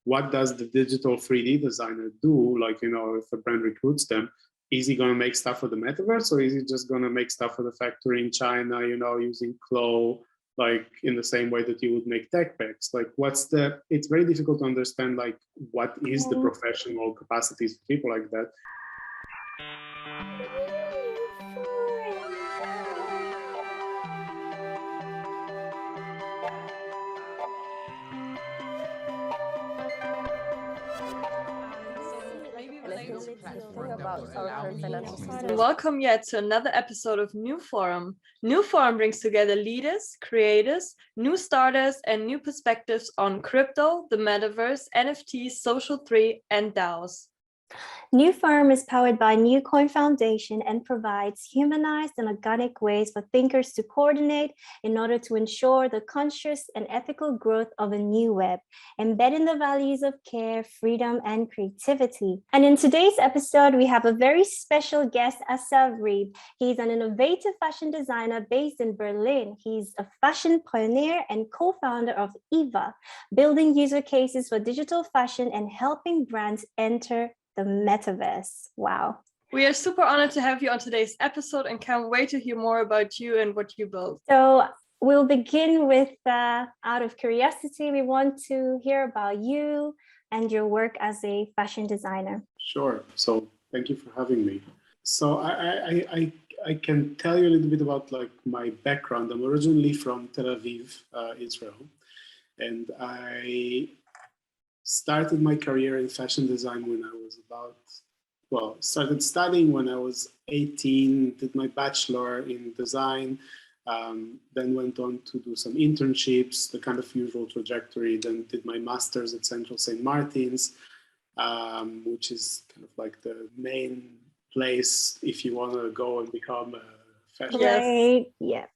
what does the digital 3D designer do? Like, if a brand recruits them, is he going to make stuff for the metaverse, or is he just going to make stuff for the factory in China, using Clo, like in the same way that you would make tech packs? Like, it's very difficult to understand, like, what is the professional capacities for people like that. Welcome yet to another episode of NewForum. NewForum brings together leaders, creators, new starters, and new perspectives on crypto, the metaverse, NFTs, social 3, and DAOs. NewForum is powered by Newcoin Foundation and provides humanized and organic ways for thinkers to coordinate in order to ensure the conscious and ethical growth of a new web, embedding the values of care, freedom, and creativity. And in today's episode, we have a very special guest, Assaf Reeb. He's an innovative fashion designer based in Berlin. He's a fashion pioneer and co-founder of EVA, building user cases for digital fashion and helping brands enter the metaverse. Wow. We are super honored to have you on today's episode and can't wait to hear more about you and what you build. So we'll begin with, out of curiosity, we want to hear about you and your work as a fashion designer. Sure. So thank you for having me. So I can tell you a little bit about like my background. I'm originally from Tel Aviv, Israel, and I started my career in fashion design when I was started studying when I was 18, did my bachelor in design, then went on to do some internships, the kind of usual trajectory, then did my master's at Central St. Martin's, which is kind of like the main place if you want to go and become a fashion designer. Yep.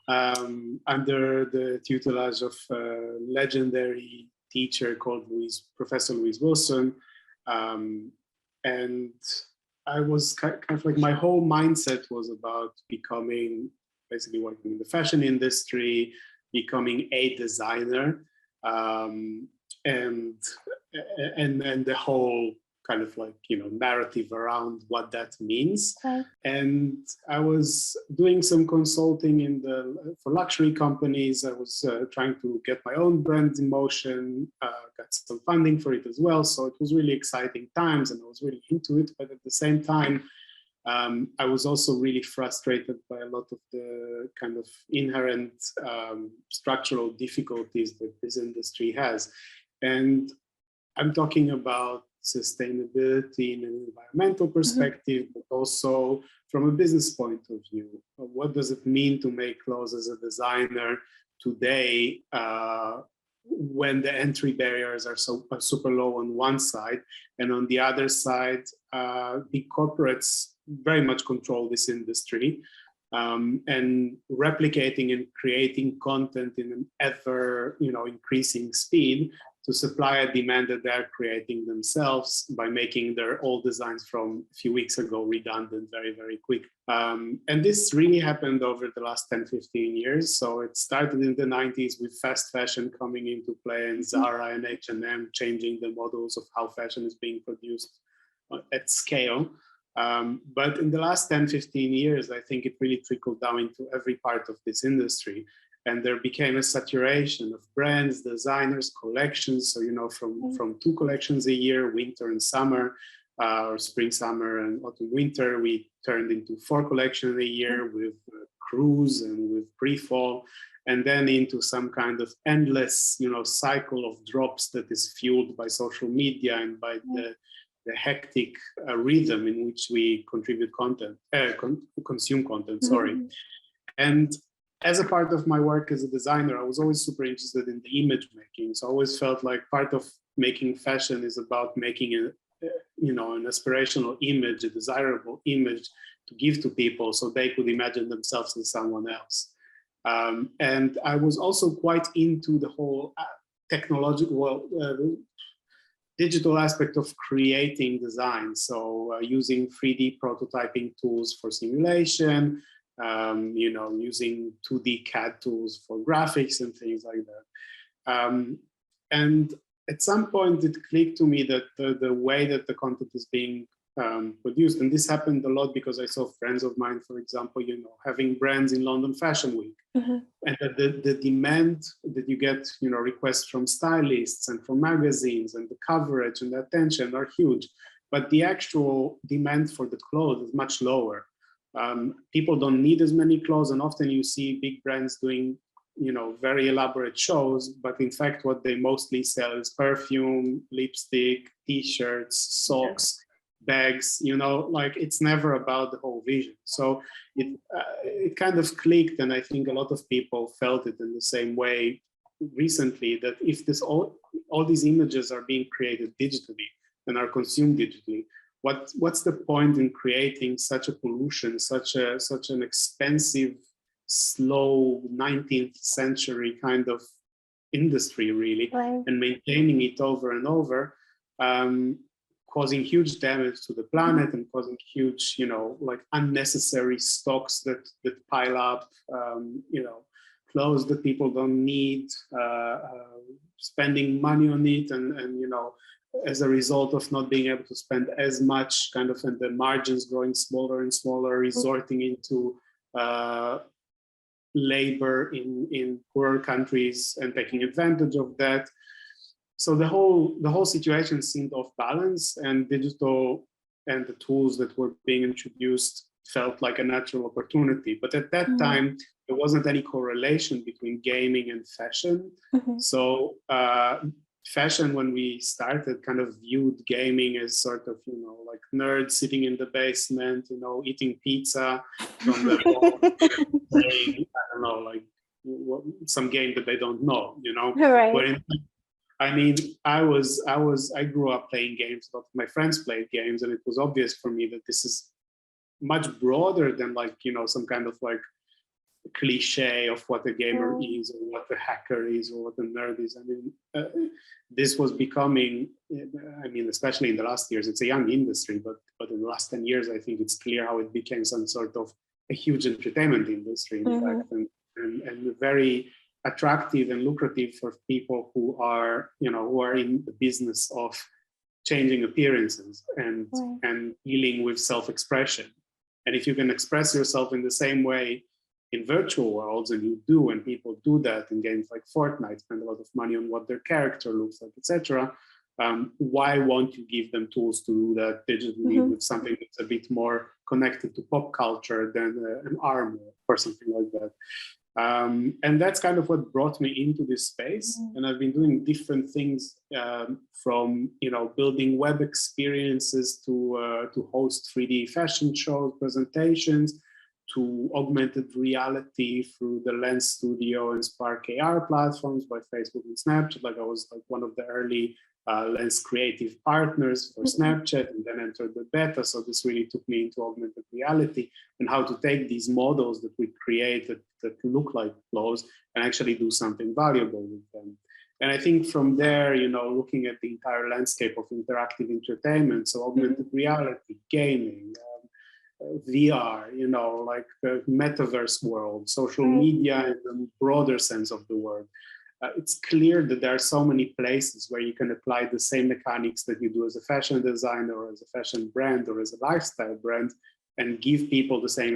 Under the tutelage of a legendary teacher called Professor Louise Wilson. And I was kind of like, my whole mindset was about basically working in the fashion industry, becoming a designer, and then the whole kind of like, narrative around what that means. Okay. And I was doing some consulting for luxury companies. I was trying to get my own brand in motion, got some funding for it as well. So it was really exciting times and I was really into it. But at the same time, I was also really frustrated by a lot of the kind of inherent structural difficulties that this industry has. And I'm talking about sustainability in an environmental perspective, but also from a business point of view. What does it mean to make clothes as a designer today when the entry barriers are super low on one side, and on the other side, big corporates very much control this industry, and replicating and creating content in an ever increasing speed to supply a demand that they're creating themselves by making their old designs from a few weeks ago redundant very, very quick. And this really happened over the last 10, 15 years. So it started in the 90s with fast fashion coming into play and Zara and H&M changing the models of how fashion is being produced at scale. But in the last 10, 15 years, I think it really trickled down into every part of this industry. And there became a saturation of brands, designers, collections. So, from 2 collections a year, winter and summer, or spring, summer, and autumn, winter, we turned into 4 collections a year with cruise and with pre-fall, and then into some kind of endless, cycle of drops that is fueled by social media and by the hectic rhythm in which we contribute content, consume content, sorry. And as a part of my work as a designer, I was always super interested in the image making. So I always felt like part of making fashion is about making an aspirational image, a desirable image to give to people so they could imagine themselves as someone else. And I was also quite into the whole digital aspect of creating design. So using 3D prototyping tools for simulation, using 2D CAD tools for graphics and things like that. And at some point it clicked to me that the way that the content is being produced, and this happened a lot because I saw friends of mine, for example, having brands in London Fashion Week, and that the demand that you get, requests from stylists and from magazines, and the coverage and the attention are huge, but the actual demand for the clothes is much lower. People don't need as many clothes, and often you see big brands doing very elaborate shows, but in fact what they mostly sell is perfume, lipstick, t-shirts, socks, bags, like it's never about the whole vision. So it kind of clicked, and I think a lot of people felt it in the same way recently, that if all these images are being created digitally and are consumed digitally, what's the point in creating such a pollution, such an expensive, slow 19th century kind of industry, really, right. and maintaining it over and over, causing huge damage to the planet and causing huge, like unnecessary stocks that pile up, clothes that people don't need, spending money on it, and as a result of not being able to spend as much, kind of, and the margins growing smaller and smaller, resorting into labor in poorer countries and taking advantage of that. So the whole situation seemed off balance, and digital and the tools that were being introduced felt like a natural opportunity. But at that time, there wasn't any correlation between gaming and fashion. So fashion, when we started, kind of viewed gaming as sort of, like nerds sitting in the basement, eating pizza from the wall, playing, I don't know, like some game that they don't know, Right. I mean, I grew up playing games. A lot of my friends played games, and it was obvious for me that this is much broader than, like, some kind of like cliche of what a gamer is, or what a hacker is, or what a nerd is. I mean, this was becoming, especially in the last years, it's a young industry, but in the last 10 years, I think it's clear how it became some sort of a huge entertainment industry, in fact, and very attractive and lucrative for people who are in the business of changing appearances and dealing with self-expression. And if you can express yourself in the same way in virtual worlds, and you do, and people do that in games like Fortnite, spend a lot of money on what their character looks like, etc. Why won't you give them tools to do that digitally with something that's a bit more connected to pop culture than an armor or something like that? And that's kind of what brought me into this space. And I've been doing different things, from building web experiences to host 3D fashion shows, presentations, to augmented reality through the Lens Studio and Spark AR platforms by Facebook and Snapchat. Like, I was like one of the early Lens creative partners for Snapchat, and then entered the beta. So this really took me into augmented reality and how to take these models that we create that look like clothes and actually do something valuable with them. And I think from there, looking at the entire landscape of interactive entertainment, so augmented reality, gaming, VR, like the Metaverse world, social media in the broader sense of the word. It's clear that there are so many places where you can apply the same mechanics that you do as a fashion designer, or as a fashion brand, or as a lifestyle brand, and give people the same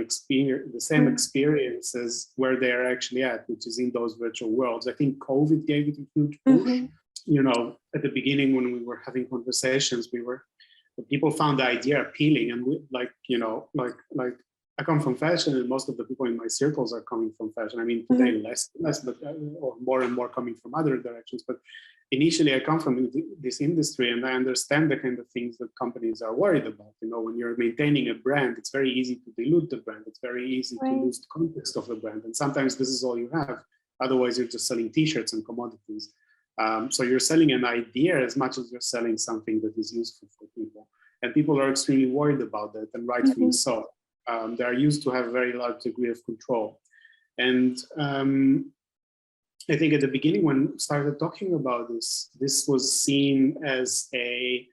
experiences where they are actually at, which is in those virtual worlds. I think COVID gave it a huge push. At the beginning, when we were having conversations, people found the idea appealing, and I come from fashion, and most of the people in my circles are coming from fashion. I mean, today less, but or more and more coming from other directions. But initially, I come from this industry, and I understand the kind of things that companies are worried about. When you're maintaining a brand, it's very easy to dilute the brand. It's very easy to lose the context of the brand, and sometimes this is all you have. Otherwise, you're just selling T-shirts and commodities. So you're selling an idea as much as you're selling something that is useful for people. And people are extremely worried about that, and rightfully so. They are used to have a very large degree of control. And I think at the beginning, when we started talking about this was seen as a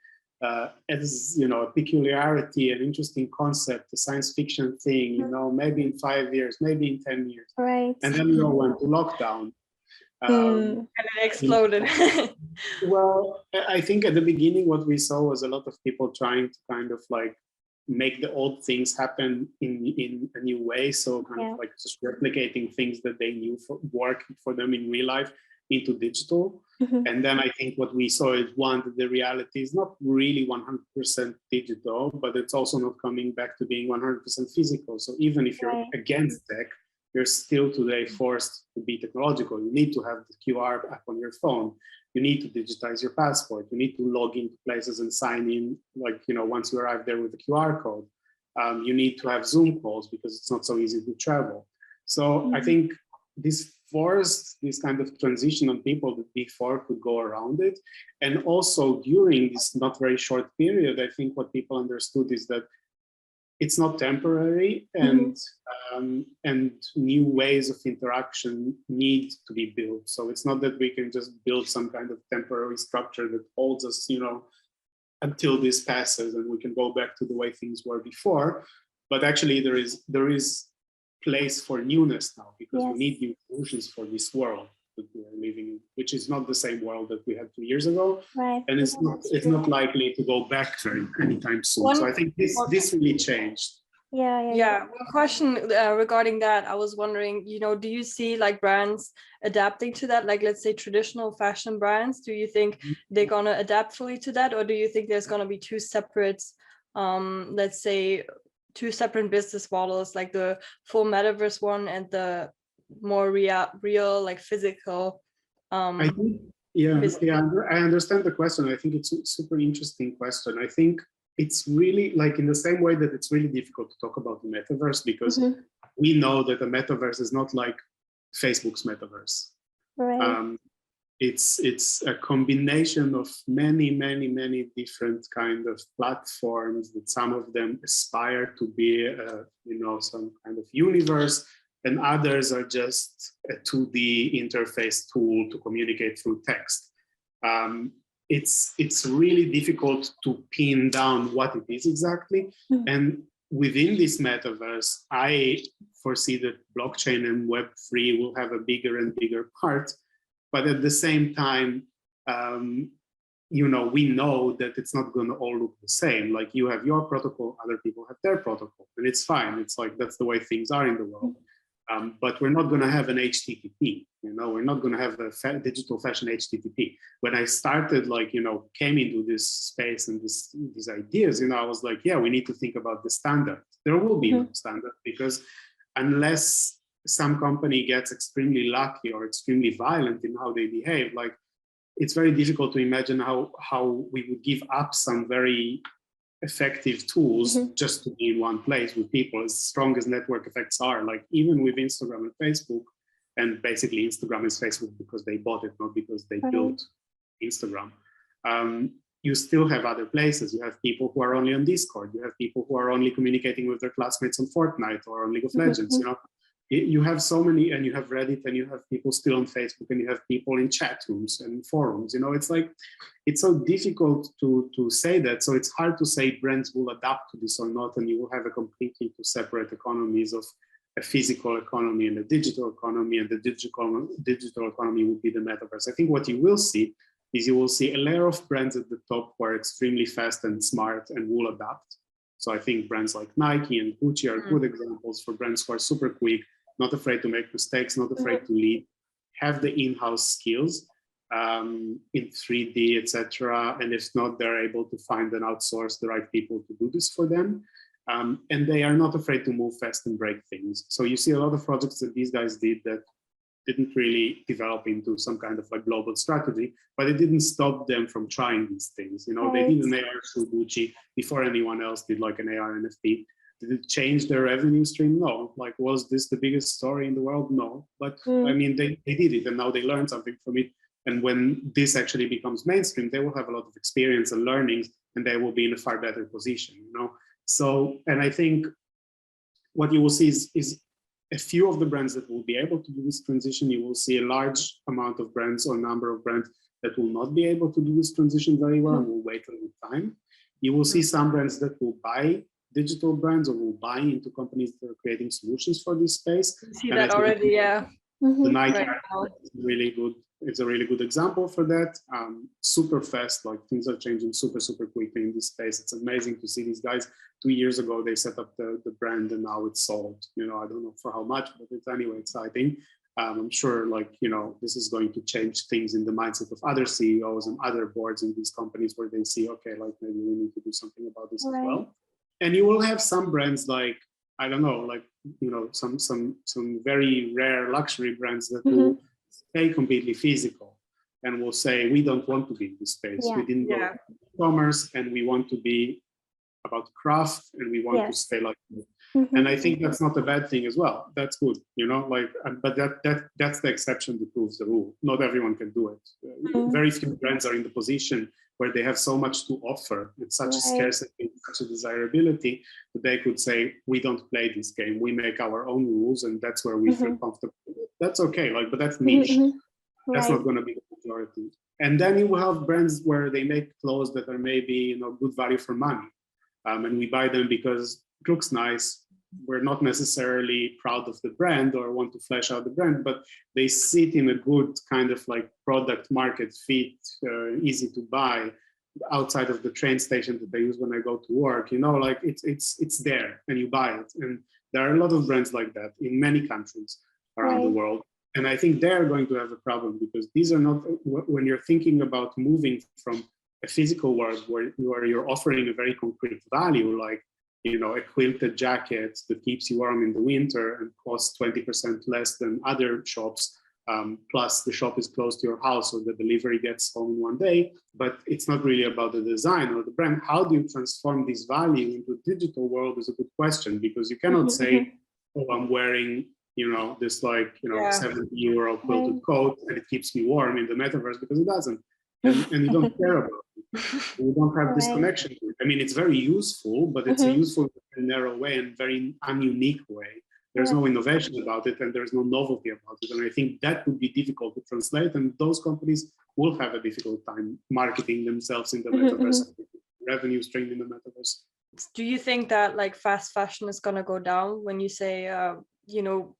peculiarity, an interesting concept, a science fiction thing, maybe in 5 years, maybe in 10 years. Right. And then we all went to lockdown. And it exploded. Well, I think at the beginning, what we saw was a lot of people trying to kind of like make the old things happen in a new way. So kind of like just replicating things that they knew worked for them in real life into digital. And then I think what we saw is one, that the reality is not really 100% digital, but it's also not coming back to being 100% physical. So even if you're against tech, you're still today forced to be technological. You need to have the QR app on your phone. You need to digitize your passport. You need to log into places and sign in, like, you know, once you arrive there with the QR code. You need to have Zoom calls because it's not so easy to travel. So I think this forced this kind of transition on people that before could go around it. And also during this not very short period, I think what people understood is that it's not temporary, and new ways of interaction need to be built. So it's not that we can just build some kind of temporary structure that holds us, you know, until this passes and we can go back to the way things were before. But actually there is place for newness now, because we need new solutions for this world that we are living in, which is not the same world that we had 2 years ago, and it's not likely to go back very anytime soon. So I think this really changed. One question regarding that, I was wondering, you know, do you see like brands adapting to that? Like, let's say traditional fashion brands, do you think they're gonna adapt fully to that, or do you think there's gonna be two separate, let's say, two separate business models, like the full metaverse one and the more real like physical? I think, I understand the question. I think it's a super interesting question. I think it's really like in the same way that it's really difficult to talk about the metaverse, because we know that the metaverse is not like Facebook's metaverse. It's a combination of many different kind of platforms that some of them aspire to be, you know, some kind of universe, and others are just a 2D interface tool to communicate through text. It's really difficult to pin down what it is exactly. And within this metaverse, I foresee that blockchain and Web3 will have a bigger and bigger part. But at the same time, you know, we know that it's not going to all look the same. Like, you have your protocol, other people have their protocol, and it's fine. It's like, that's the way things are in the world. But we're not going to have an HTTP, you know, we're not going to have a digital fashion HTTP. When I started, like, you know, came into this space and these ideas, you know, I was like, yeah, we need to think about the standard. There will be no standard, because unless some company gets extremely lucky or extremely violent in how they behave, like, it's very difficult to imagine how we would give up some very effective tools just to be in one place with people, as strong as network effects are. Like, even with Instagram and Facebook, and basically Instagram is Facebook because they bought it, not because they built Instagram. You still have other places. You have people who are only on Discord. You have people who are only communicating with their classmates on Fortnite or on League of Legends, you know. You have so many, and you have Reddit, and you have people still on Facebook, and you have people in chat rooms and forums. You know, it's like, it's so difficult to say that. So it's hard to say brands will adapt to this or not, and you will have a completely two separate economies of a physical economy and a digital economy, and the digital economy will be the metaverse. I think what you will see is you will see a layer of brands at the top who are extremely fast and smart and will adapt. So I think brands like Nike and Gucci are good examples for brands who are super quick, not afraid to make mistakes, not afraid to lead, have the in-house skills in 3D, etc. And if not, they're able to find and outsource the right people to do this for them. And they are not afraid to move fast and break things. So you see a lot of projects that these guys did that didn't really develop into some kind of like global strategy, but it didn't stop them from trying these things. You know, they did an AR through Gucci before anyone else did like an AR NFT. Did it change their revenue stream? No. Like, was this the biggest story in the world? No. But I mean, they did it, and now they learned something from it. And when this actually becomes mainstream, they will have a lot of experience and learnings, and they will be in a far better position, you know? So, and I think what you will see is a few of the brands that will be able to do this transition. You will see a large amount of brands or number of brands that will not be able to do this transition very well and will wait a little time. You will see some brands that will buy digital brands or will buy into companies that are creating solutions for this space. You see that already, yeah. The Nike Right. is really good. It's a really good example for that. Super fast, like things are changing super quickly in this space. It's amazing to see these guys. 2 years ago, they set up the brand and now it's sold. You know, I don't know for how much, but it's anyway exciting. I'm sure, like, you know, this is going to change things in the mindset of other CEOs and other boards in these companies where they see, okay, like maybe we need to do something about this as well. And you will have some brands like, I don't know, like, you know, some very rare luxury brands that will stay completely physical and will say, we don't want to be in this space. We didn't go to commerce and we want to be about craft and we want to stay like this. And I think that's not a bad thing as well. That's good, you know, like, but that's the exception that proves the rule. Not everyone can do it. Very few brands are in the position where they have so much to offer and such a scarcity, such a desirability that they could say, we don't play this game. We make our own rules and that's where we feel comfortable. That's okay, like, but that's niche. That's not going to be the majority. And then you will have brands where they make clothes that are maybe, you know, good value for money. And we buy them because it looks nice. We're not necessarily proud of the brand or want to flesh out the brand, but they sit in a good kind of like product market fit, easy to buy outside of the train station that I use when I go to work. You know, like it's there and you buy it. And there are a lot of brands like that in many countries around the world. And I think they're going to have a problem because these are not, when you're thinking about moving from a physical world where you're offering a very concrete value, like, you know, a quilted jacket that keeps you warm in the winter and costs 20% less than other shops, plus the shop is close to your house, so the delivery gets home in one day, but it's not really about the design or the brand. How do you transform this value into a digital world is a good question, because you cannot say, oh, I'm wearing, you know, this like, you know, 70-euro quilted coat and it keeps me warm in the metaverse, because it doesn't. And you don't care about it. You don't have this connection. I mean, it's very useful, but it's a useful in a narrow way and very ununique way. There's no innovation about it and there's no novelty about it. And I think that would be difficult to translate. And those companies will have a difficult time marketing themselves in the metaverse, revenue stream in the metaverse. Do you think that like fast fashion is going to go down when you say, you know,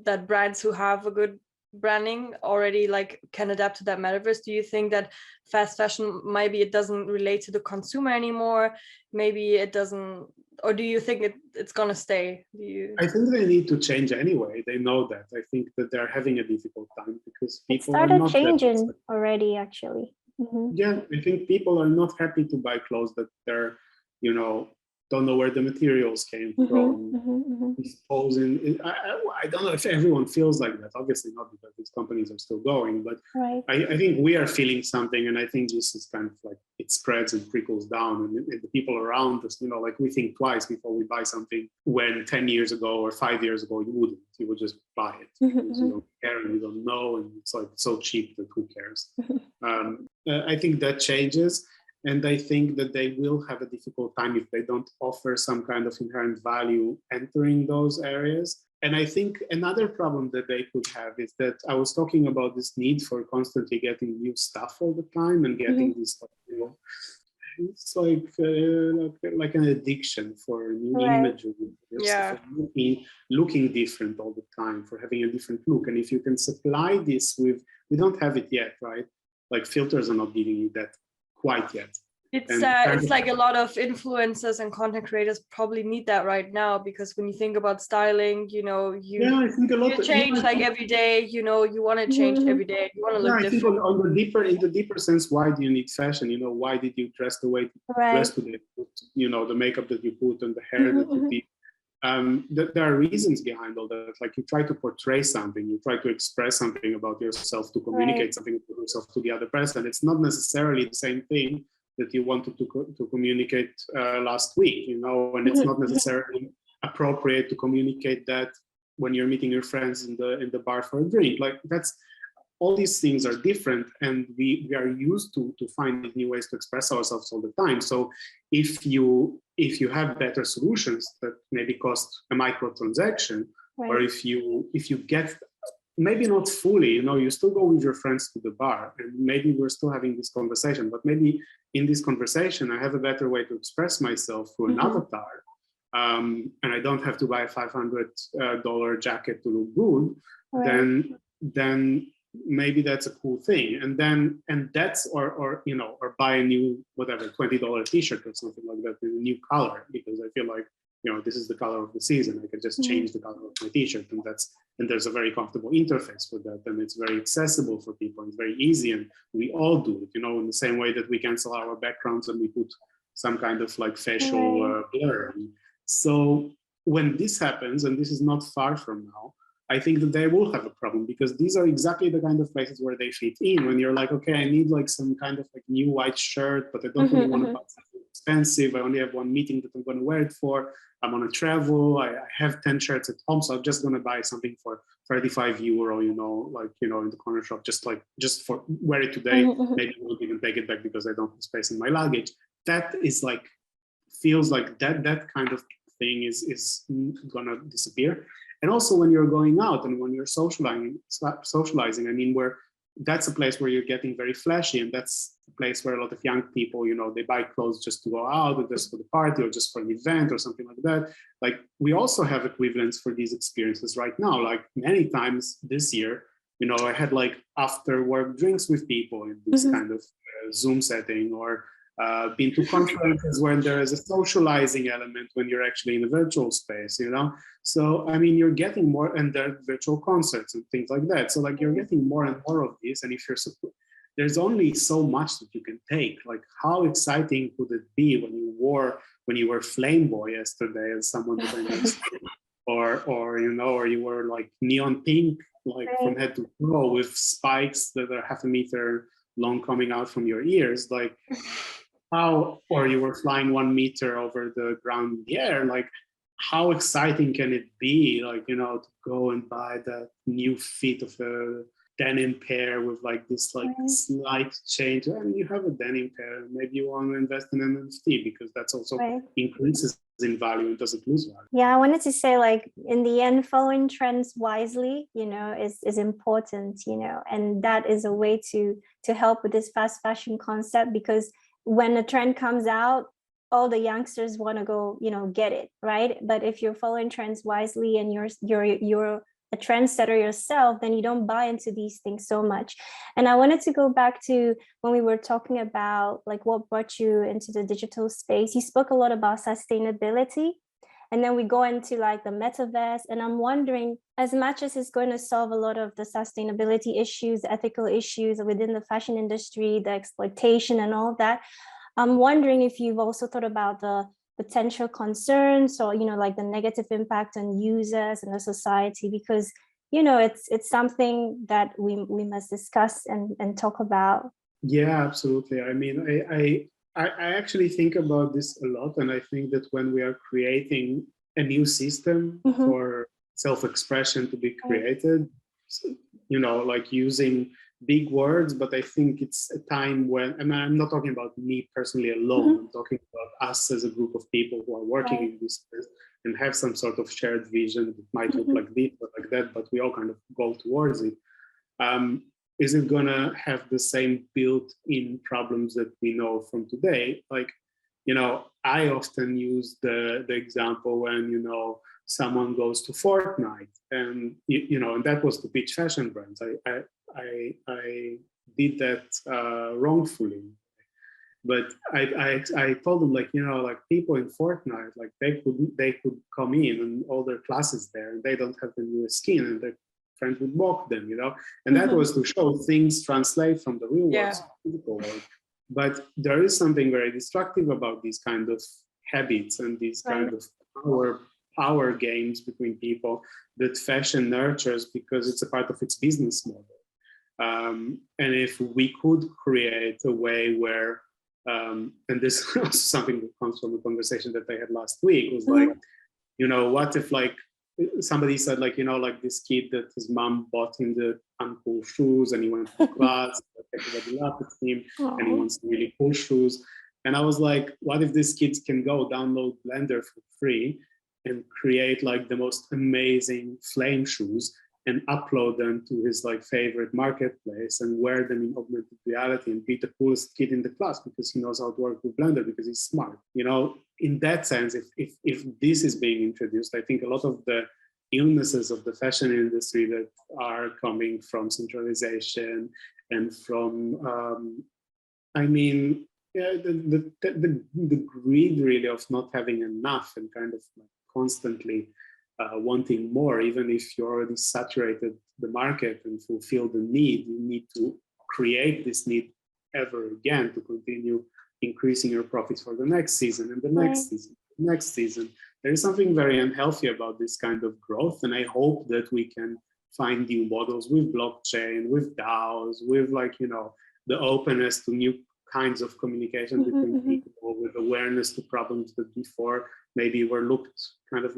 that brands who have a good branding already like can adapt to that metaverse? Do you think that fast fashion, maybe it doesn't relate to the consumer anymore, maybe it doesn't, or do you think it's gonna stay? I think they need to change anyway. They know that. I think that they're having a difficult time because people started are not changing already, actually. Yeah, I think people are not happy to buy clothes that they're, you know, don't know where the materials came from. Disposing. I don't know if everyone feels like that. Obviously not, because these companies are still going. But I think we are feeling something, and I think this is kind of like it spreads and trickles down, and the people around us, you know, like we think twice before we buy something. When 10 years ago or 5 years ago, you wouldn't. You would just buy it because you don't care and you don't know, and it's like so cheap that who cares? I think that changes. And I think that they will have a difficult time if they don't offer some kind of inherent value entering those areas. And I think another problem that they could have is that I was talking about this need for constantly getting new stuff all the time and getting this, you know, it's like an addiction for new imagery, for looking different all the time, for having a different look. And if you can supply this with, we don't have it yet, right? Like filters are not giving you that quite yet. It's like a lot of influencers and content creators probably need that right now, because when you think about styling, you know, I think a lot you change like every day, you know, you want to change every day, you want to look different. I think in the deeper sense, why do you need fashion? You know, why did you dress the way you dress today? You know, the makeup that you put and the hair that you did. There are reasons behind all that. Like you try to portray something, you try to express something about yourself, to communicate something about yourself to the other person. It's not necessarily the same thing that you wanted to communicate last week, you know, and it's not necessarily appropriate to communicate that when you're meeting your friends in the bar for a drink. Like that's, all these things are different, and we are used to find new ways to express ourselves all the time. So if you have better solutions that maybe cost a microtransaction, or if you get, maybe not fully, you know, you still go with your friends to the bar, and maybe we're still having this conversation, but maybe in this conversation, I have a better way to express myself through an avatar. And I don't have to buy a $500 jacket to look good, then then maybe that's a cool thing. And that's, or buy a new, whatever, $20 t-shirt or something like that in a new color, because I feel like, this is the color of the season. I can just change the color of my t-shirt, and there's a very comfortable interface for that. And it's very accessible for people. It's very easy. And we all do it, in the same way that we cancel our backgrounds and we put some kind of like facial blur. So when this happens, and this is not far from now, I think that they will have a problem, because these are exactly the kind of places where they fit in. When you're like, okay, I need like some kind of like new white shirt, but I don't really want to buy something expensive. I only have one meeting that I'm going to wear it for. I'm on a travel. I have 10 shirts at home, so I'm just going to buy something for 35 euro, in the corner shop, just for wear it today. Maybe I won't even take it back because I don't have space in my luggage. That is like, feels like that kind of thing is gonna disappear. And also when you're going out and when you're socializing, I mean, that's a place where you're getting very flashy, and that's a place where a lot of young people, they buy clothes just to go out, or just for the party, or just for an event or something like that. Like, we also have equivalents for these experiences right now. Like, many times this year, I had like after work drinks with people in this kind of Zoom setting, or been to conferences where there is a socializing element when you're actually in a virtual space, So, I mean, you're getting more, and there are virtual concerts and things like that. So, like, you're getting more and more of these. And if there's only so much that you can take. Like, how exciting could it be when you were Flame Boy yesterday as someone that I know, or you were like neon pink, like from head to toe, with spikes that are 0.5 meter long coming out from your ears, like. Or you were flying 1 meter over the ground in the air, like, how exciting can it be, like, to go and buy that new fit of a denim pair with like this like slight change. I mean, you have a denim pair, maybe you want to invest in an NFT, because that's also increases in value and doesn't lose value. Yeah, I wanted to say, like, in the end, following trends wisely, is important, and that is a way to help with this fast fashion concept, because when a trend comes out, all the youngsters want to go, get it, right? But if you're following trends wisely and you're a trendsetter yourself, then you don't buy into these things so much. And I wanted to go back to when we were talking about like what brought you into the digital space. You spoke a lot about sustainability, and then we go into like the metaverse. And I'm wondering, as much as it's going to solve a lot of the sustainability issues, ethical issues within the fashion industry, the exploitation and all that, I'm wondering if you've also thought about the potential concerns, or, like the negative impact on users and the society, because, it's something that we must discuss and talk about. Yeah, absolutely. I mean, I actually think about this a lot, and I think that when we are creating a new system for self-expression to be created, like using big words, but I think it's a time when, I mean, I'm not talking about me personally alone, I'm talking about us as a group of people who are working in this space and have some sort of shared vision that might look like this or like that, but we all kind of go towards it. Is it gonna have the same built-in problems that we know from today? Like, I often use the example when, someone goes to Fortnite, and, and that was to pitch fashion brands. I did that wrongfully, but I told them, like, like people in Fortnite, like they could come in and all their classes there, and they don't have the newest skin, and their friend would mock them, and that was to show things translate from the real world to the physical world. But there is something very destructive about these kind of habits and these kind of power games between people that fashion nurtures, because it's a part of its business model. And if we could create a way where, and this is also something that comes from a conversation that I had last week, was like, what if, like, somebody said, like, like this kid that his mom bought him the uncool shoes, and he went to class, everybody laughed at him, and he wants really cool shoes. And I was like, what if these kids can go download Blender for free and create like the most amazing flame shoes and upload them to his like favorite marketplace and wear them in augmented reality and be the coolest kid in the class because he knows how to work with Blender because he's smart. In that sense, if this is being introduced, I think a lot of the illnesses of the fashion industry that are coming from centralization and from, yeah, the greed really of not having enough and kind of constantly wanting more, even if you already saturated the market and fulfill the need, you need to create this need ever again to continue increasing your profits for the next season and the next season, next season. There is something very unhealthy about this kind of growth, and I hope that we can find new models with blockchain, with DAOs, with the openness to new kinds of communication between people, with awareness to problems that before maybe were looked kind of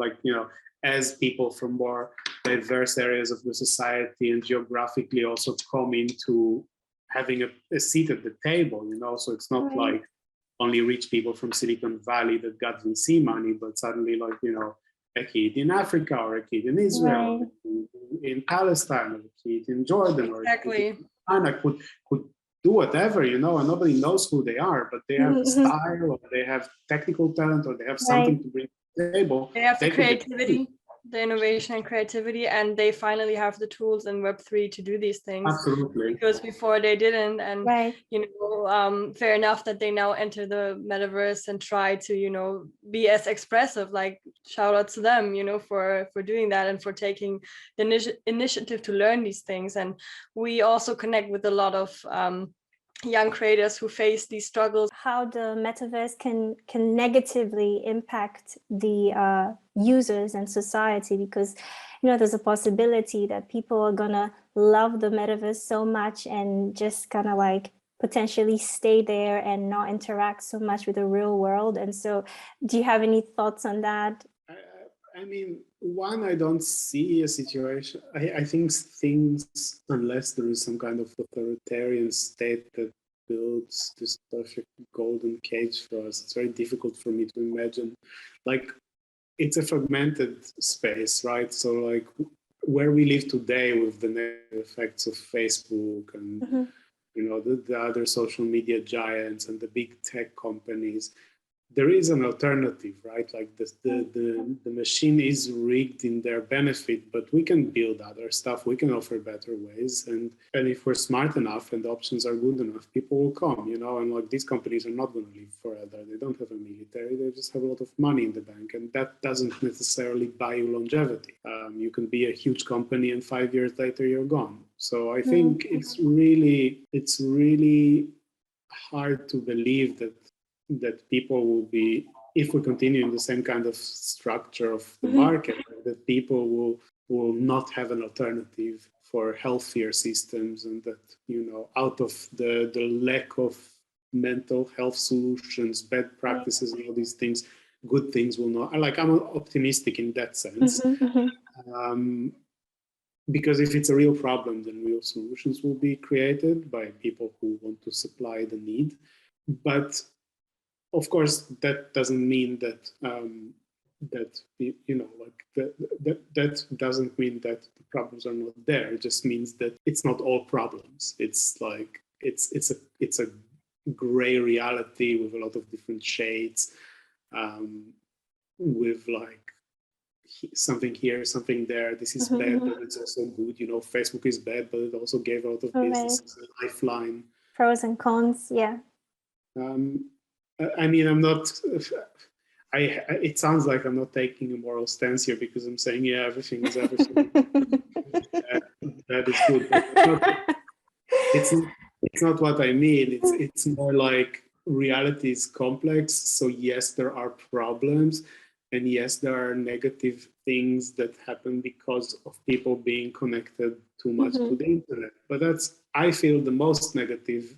as people from more diverse areas of the society and geographically also come into having a seat at the table, so it's not like only rich people from Silicon Valley that got VC money, but suddenly a kid in Africa or a kid in Israel, in Palestine, or a kid in Jordan, or a kid in China could do whatever, and nobody knows who they are, but they have style, or they have technical talent, or they have something to bring to the table. They have the creativity, the innovation and creativity, and they finally have the tools in Web3 to do these things. Absolutely. Because before they didn't, and fair enough that they now enter the metaverse and try to be as expressive. Like, shout out to them for doing that and for taking the initiative to learn these things. And we also connect with a lot of young creators who face these struggles. How the metaverse can negatively impact the users and society, because there's a possibility that people are gonna love the metaverse so much and just kind of potentially stay there and not interact so much with the real world. And so do you have any thoughts on that? One, I don't see a situation. I think things, unless there is some kind of authoritarian state that builds this perfect golden cage for us, it's very difficult for me to imagine. It's a fragmented space, right? So where we live today with the negative effects of Facebook and the other social media giants and the big tech companies, there is an alternative, right? The machine is rigged in their benefit, but we can build other stuff. We can offer better ways. And if we're smart enough and the options are good enough, people will come, and these companies are not going to live forever. They don't have a military. They just have a lot of money in the bank. And that doesn't necessarily buy you longevity. You can be a huge company and 5 years later you're gone. So I think it's really hard to believe that people will be, if we continue in the same kind of structure of the market, that people will not have an alternative for healthier systems, and that, out of the lack of mental health solutions, bad practices, and all these things, good things will not. I'm optimistic in that sense. Because if it's a real problem, then real solutions will be created by people who want to supply the need. But of course, that doesn't mean that that doesn't mean that the problems are not there. It just means that it's not all problems. It's it's a gray reality with a lot of different shades, with something here, something there. This is bad, but it's also good. Facebook is bad, but it also gave a lot of businesses a lifeline. Pros and cons, yeah. I'm not. It sounds like I'm not taking a moral stance here because I'm saying, everything is everything. That is good. It's not what I mean. It's more like reality is complex. So yes, there are problems, and yes, there are negative things that happen because of people being connected too much to the internet. But that's, I feel, the most negative.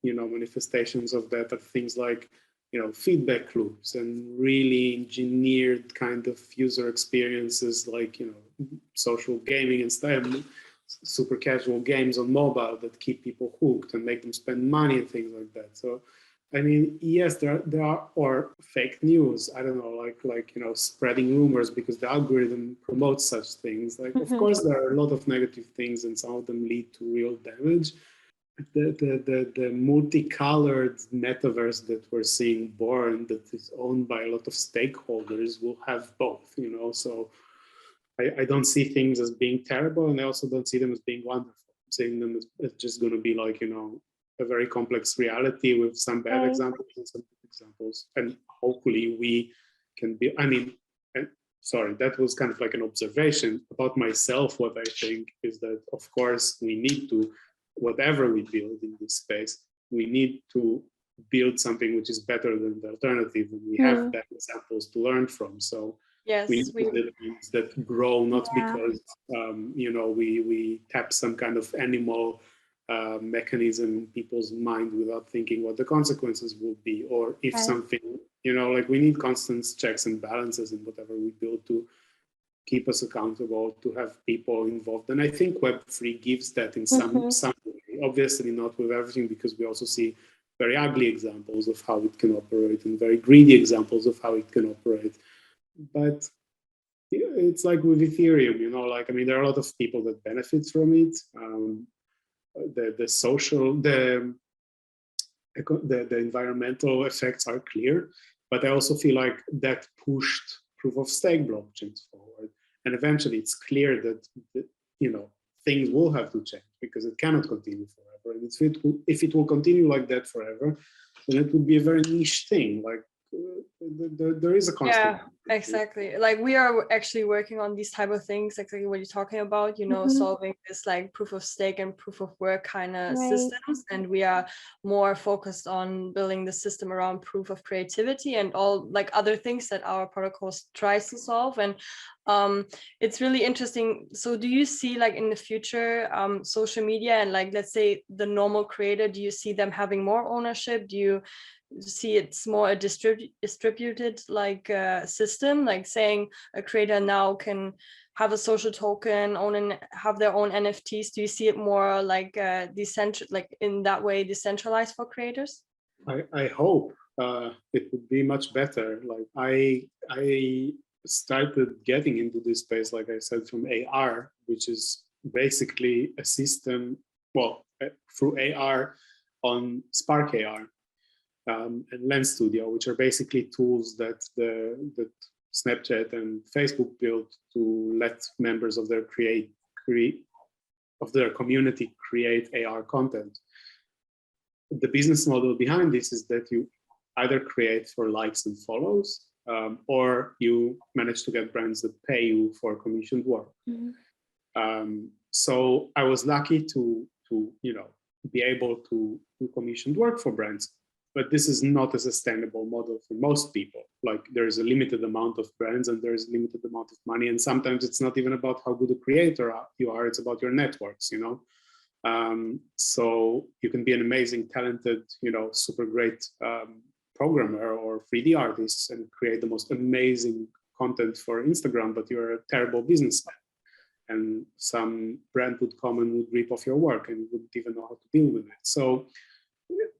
Manifestations of that are things like, feedback loops and really engineered kind of user experiences, like, social gaming and stuff, super casual games on mobile that keep people hooked and make them spend money and things like that. So, yes, there are, or fake news. I don't know, spreading rumors because the algorithm promotes such things. Of course, there are a lot of negative things, and some of them lead to real damage. The multicolored metaverse that we're seeing born, that is owned by a lot of stakeholders, will have both, so I don't see things as being terrible, and I also don't see them as being wonderful. I'm seeing them as just going to be like, a very complex reality with some bad examples and some good examples. And hopefully we can be, sorry, that was kind of like an observation about myself. What I think is that, of course, we need to, whatever we build in this space, we need to build something which is better than the alternative, and we have bad examples to learn from. So yes, we need to build things that grow, not because we tap some kind of animal mechanism in people's mind without thinking what the consequences will be, or if something, like we need constant checks and balances in whatever we build to keep us accountable, to have people involved. And I think Web3 gives that in some way, obviously not with everything, because we also see very ugly examples of how it can operate and very greedy examples of how it can operate. But it's like with Ethereum, there are a lot of people that benefit from it. The social, the environmental effects are clear, but I also feel like that pushed proof of stake blockchains forward. And eventually it's clear that things will have to change, because it cannot continue forever. And if it will continue like that forever, then it would be a very niche thing. Like there is a constant. Yeah, exactly. Like we are actually working on these type of things, exactly what you're talking about, solving this like proof of stake and proof of work kind of systems. And we are more focused on building the system around proof of creativity and all like other things that our protocols tries to solve. And it's really interesting. So do you see like in the future social media and like, let's say the normal creator, do you see them having more ownership? Do you see it's more a distributed like system, like saying a creator now can have a social token, own and have their own NFTs? Do you see it more like like in that way decentralized for creators? I hope it would be much better. Like I started getting into this space, like I said, from AR, which is basically a system, through AR on Spark AR. And Lens Studio, which are basically tools that Snapchat and Facebook built to let members of their community create AR content. The business model behind this is that you either create for likes and follows, or you manage to get brands that pay you for commissioned work. So I was lucky to be able to do commissioned work for brands. But this is not a sustainable model for most people. Like there is a limited amount of brands and there is a limited amount of money. And sometimes it's not even about how good a creator you are, it's about your networks, So you can be an amazing, talented, super great programmer or 3D artist and create the most amazing content for Instagram, but you're a terrible businessman. And some brand would come and would rip off your work and wouldn't even know how to deal with it. So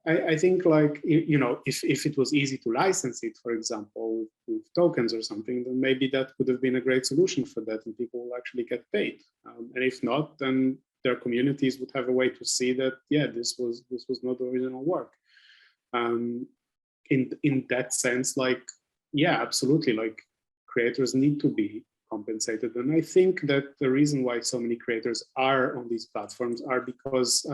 I think like, if it was easy to license it, for example, with tokens or something, then maybe that would have been a great solution for that and people will actually get paid. And if not, then their communities would have a way to see that, this was not the original work. In that sense, like, absolutely, like creators need to be compensated. And I think that the reason why so many creators are on these platforms are because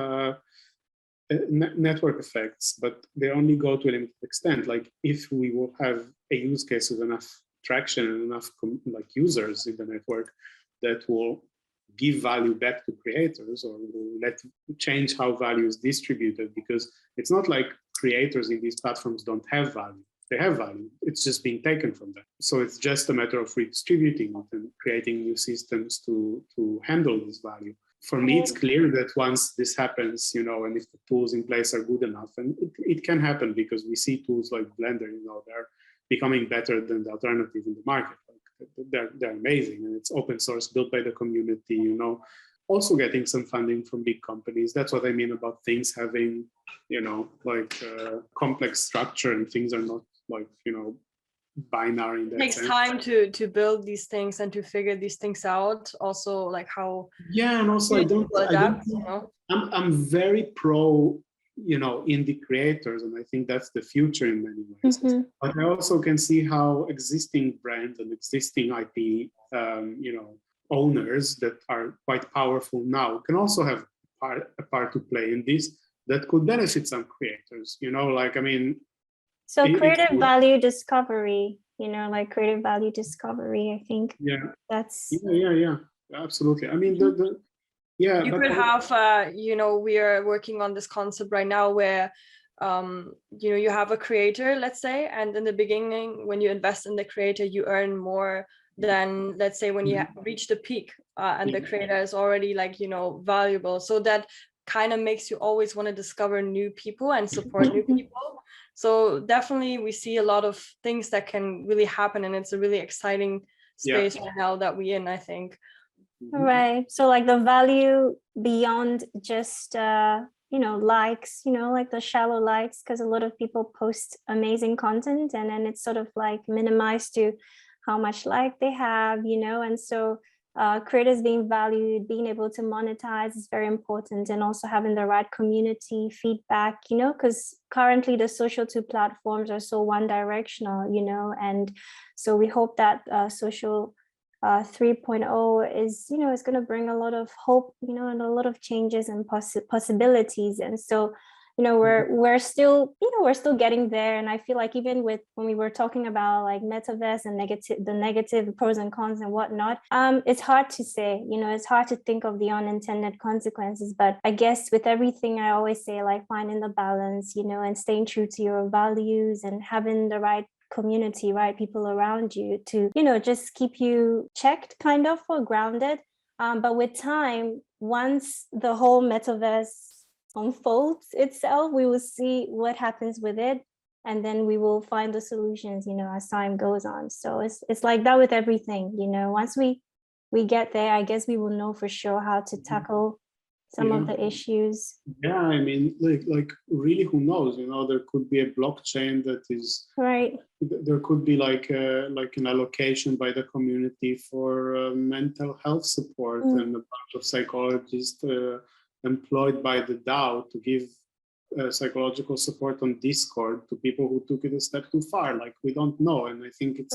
network effects, but they only go to a limited extent. Like if we will have a use case with enough traction and enough users in the network that will give value back to creators, or will change how value is distributed, because it's not like creators in these platforms don't have value. They have value. It's just being taken from them. So it's just a matter of redistributing it and creating new systems to handle this value. For me, it's clear that once this happens, and if the tools in place are good enough, and it can happen because we see tools like Blender, they're becoming better than the alternative in the market. Like they're amazing, and it's open source, built by the community, also getting some funding from big companies. That's what I mean about things having, complex structure, and things are not like, binary in that takes sense. Time to build these things and to figure these things out, also like how and also I'm very pro indie creators, and I think that's the future in many ways. But I also can see how existing brands and existing IP owners that are quite powerful now can also have a part to play in this that could benefit some creators, So creative value discovery, like creative value discovery, I think. Yeah. That's. Yeah. Absolutely. I mean, yeah. You could have, we are working on this concept right now where, you have a creator, let's say, and in the beginning, when you invest in the creator, you earn more than, let's say, when you reach the peak and the creator is already valuable. So that kind of makes you always want to discover new people and support new people. So definitely we see a lot of things that can really happen, and it's a really exciting space right now that we're in, I think. Right. So like the value beyond just likes, like the shallow likes, because a lot of people post amazing content and then it's sort of like minimized to how much like they have, and so creators being valued, being able to monetize is very important, and also having the right community feedback, because currently the social 2 platforms are so one directional, and so we hope that social 3.0 is going to bring a lot of hope, and a lot of changes and possibilities. And so we're still getting there. And I feel like even with when we were talking about like metaverse and the negative pros and cons and whatnot, it's hard to say, it's hard to think of the unintended consequences. But I guess with everything, I always say like finding the balance, and staying true to your values and having the right community, right people around you to just keep you checked kind of, or grounded, but with time, once the whole metaverse unfolds itself, we will see what happens with it, and then we will find the solutions as time goes on. So it's like that with everything. Once we get there, I guess we will know for sure how to tackle some of the issues. Yeah, I mean, like really, who knows? There could be a blockchain that is right. There could be like an allocation by the community for mental health support, and a bunch of psychologists employed by the DAO to give psychological support on Discord to people who took it a step too far. Like, we don't know, and I think it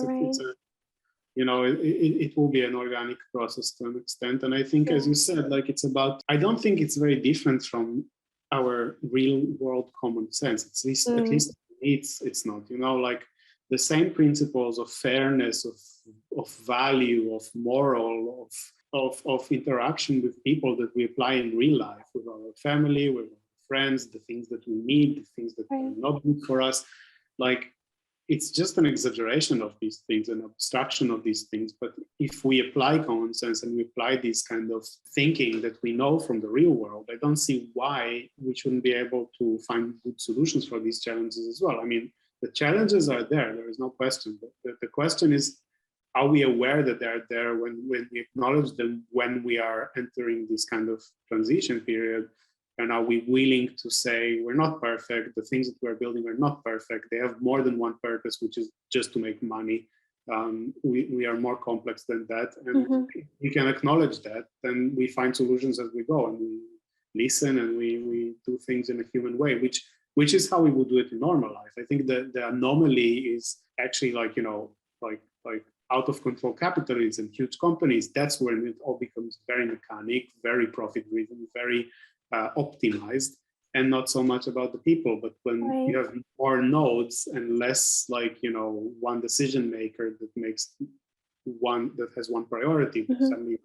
will be an organic process to an extent. And I think, as you said, like I don't think it's very different from our real world common sense. At least it's not, like the same principles of fairness, of value, of moral, of interaction with people that we apply in real life, with our family, with our friends, the things that we need, the things that are not good for us. Like, it's just an exaggeration of these things, an abstraction of these things. But if we apply common sense and we apply this kind of thinking that we know from the real world, I don't see why we shouldn't be able to find good solutions for these challenges as well. I mean, the challenges are there is no question. But the question is, are we aware that they're there when we acknowledge them, when we are entering this kind of transition period? And are we willing to say we're not perfect, the things that we're building are not perfect, they have more than one purpose, which is just to make money. We are more complex than that, and we can acknowledge that, then we find solutions as we go, and we listen, and we do things in a human way, which is how we would do it in normal life. I think the anomaly is actually like out of control capitalism, huge companies. That's when it all becomes very mechanic, very profit driven, very optimized, and not so much about the people. But when you have more nodes and less one decision maker that has one priority, suddenly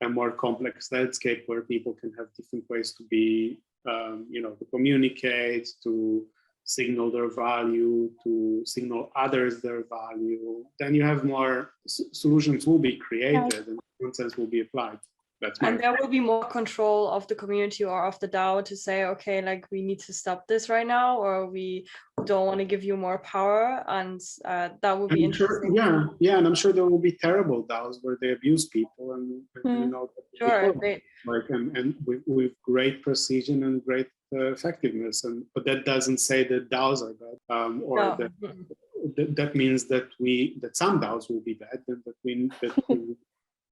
a more complex landscape where people can have different ways to be, to communicate, to signal their value, to signal others their value, then you have more solutions will be created and consensus will be applied. And there will be more control of the community or of the DAO to say, okay, like, we need to stop this right now, or we don't want to give you more power, and that will be interesting. Yeah, and I'm sure there will be terrible DAOs where they abuse people, and and with great precision and great effectiveness. But that doesn't say that DAOs are bad, that means that some DAOs will be bad, and that we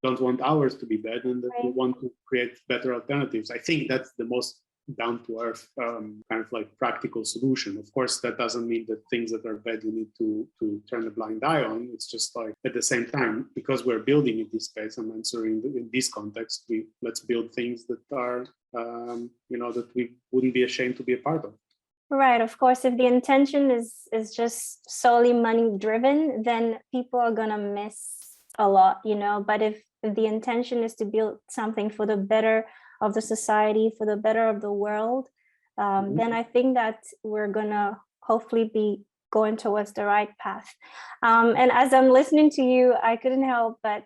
don't want ours to be bad, and that we want to create better alternatives. I think that's the most down to earth kind of like practical solution. Of course, that doesn't mean that things that are bad you need to turn a blind eye on. It's just like at the same time, because we're building in this space, I'm answering in this context, let's build things that are that we wouldn't be ashamed to be a part of. Right. Of course, if the intention is just solely money driven, then people are gonna miss a lot, But if the intention is to build something for the better of the society, for the better of the world, then I think that we're gonna hopefully be going towards the right path. And as I'm listening to you, I couldn't help but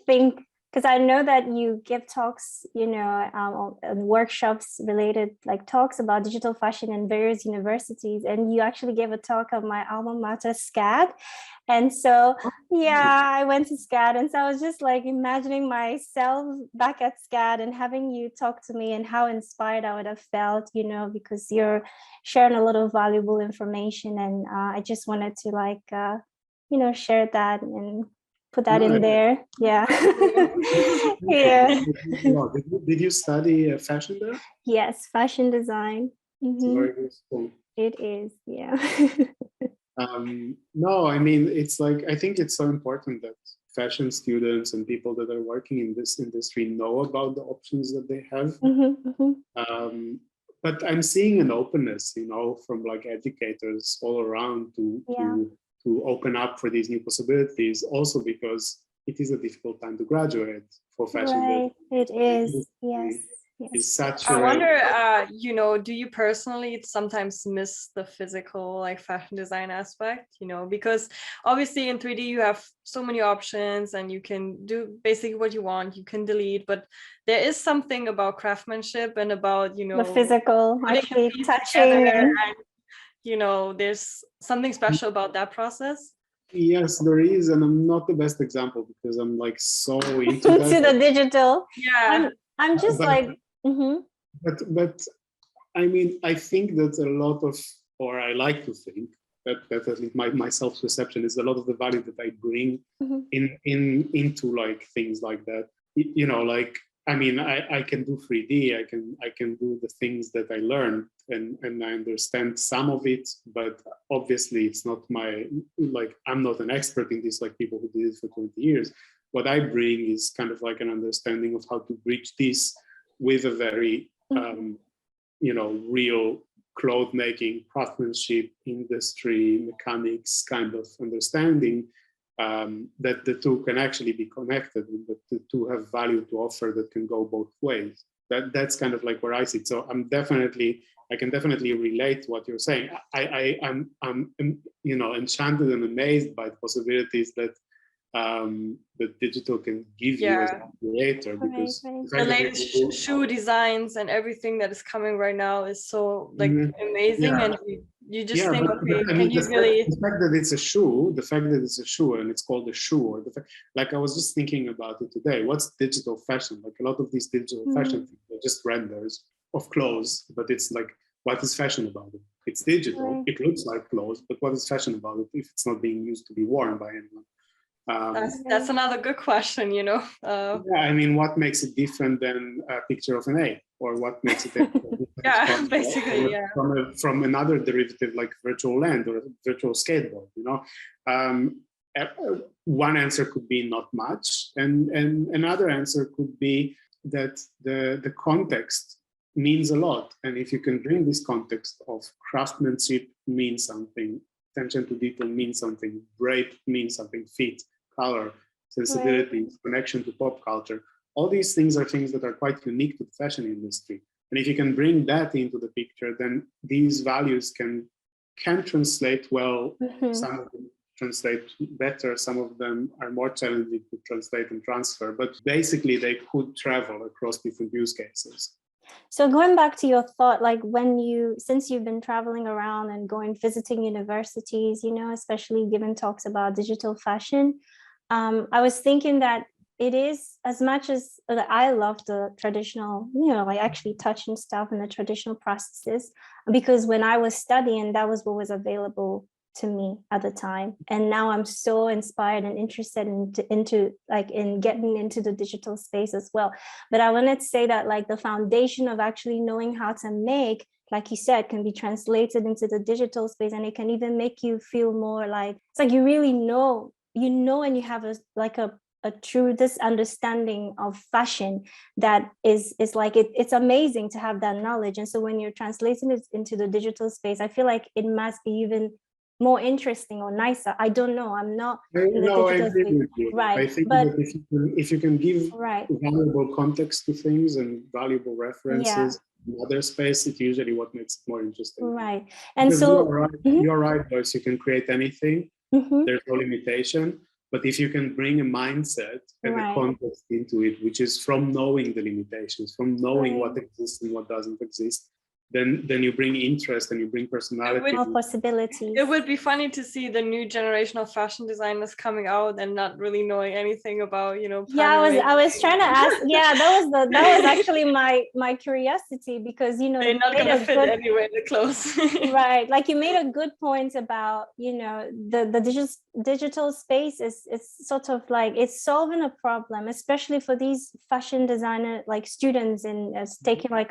think, because I know that you give talks, workshops related, talks about digital fashion in various universities, and you actually gave a talk of my alma mater, SCAD. And so, I went to SCAD, and so I was just imagining myself back at SCAD and having you talk to me and how inspired I would have felt, because you're sharing a lot of valuable information, and I just wanted to share that and put that in there. Yeah. Yeah. Did you study fashion there? Yes, fashion design. It's very useful. It is, yeah. No, I mean, it's I think it's so important that fashion students and people that are working in this industry know about the options that they have. But I'm seeing an openness, from educators all around to open up for these new possibilities, also because it is a difficult time to graduate for fashion. Right, it is, yes. Is such I wonder, do you personally sometimes miss the physical fashion design aspect, because obviously in 3D you have so many options and you can do basically what you want, you can delete, but there is something about craftsmanship and about, the physical, actually touching and there's something special about that process. Yes, there is, and I'm not the best example because I'm so into to the digital. Yeah, I'm just But I mean, I think that a lot of, or I like to think that at least my self-perception is a lot of the value that I bring into things like that. I mean, I can do 3D, I can do the things that I learned and I understand some of it, but obviously it's not I'm not an expert in this people who did it for 20 years. What I bring is kind of an understanding of how to bridge this with a very, real cloth making, craftsmanship, industry, mechanics kind of understanding, that the two can actually be connected and that the two have value to offer that can go both ways. That's kind of where I see it. So I can definitely relate to what you're saying. I'm enchanted and amazed by the possibilities that digital can give you as a creator, because the latest shoe designs and everything that is coming right now is so amazing, and you just think, the fact that it's a shoe and it's called a shoe, or the fact, I was just thinking about it today. What's digital fashion? A lot of these digital fashion things are just renders of clothes, but it's what is fashion about it? It's digital. It looks like clothes, but what is fashion about it if it's not being used to be worn by anyone? That's another good question, I mean, what makes it different than a picture of an ape, or what makes it different basically, from another derivative like virtual land or virtual skateboard? One answer could be not much, and another answer could be that the context means a lot, and if you can bring this context of craftsmanship means something, attention to detail means something, braid means something, fit, color, sensibility, connection to pop culture. All these things are things that are quite unique to the fashion industry. And if you can bring that into the picture, then these values can translate well. Some of them translate better, some of them are more challenging to translate and transfer, but basically they could travel across different use cases. So going back to your thought, since you've been traveling around and visiting universities, especially giving talks about digital fashion, I was thinking that it is, as much as I love the traditional, actually touching stuff and the traditional processes, because when I was studying, that was what was available to me at the time. And now I'm so inspired and interested in getting into the digital space as well. But I wanted to say that like the foundation of actually knowing how to make, like you said, can be translated into the digital space, and it can even make you feel more like, it's like you really know, and you have a true this understanding of fashion that is like it's amazing to have that knowledge. And so when you're translating it into the digital space, I feel like it must be even more interesting or nicer. I don't know. I'm not in the No, I digital agree space. with you. Right. I think But that if you can give right. valuable context to things and valuable references in other space, it's usually what makes it more interesting. Right. And because so you're right, Joyce, you can create anything. There's no limitation. But if you can bring a mindset and a context into it, which is from knowing the limitations, from knowing what exists and what doesn't exist, then you bring interest and you bring personality. Possibilities. It would be funny to see the new generation of fashion designers coming out and not really knowing anything about, you know. Yeah, I was trying to ask. Yeah, that was actually my curiosity, because you know they're not gonna fit anywhere in the clothes. Right, like you made a good point about, you know, the digital space is sort of like it's solving a problem, especially for these fashion designer like students in taking like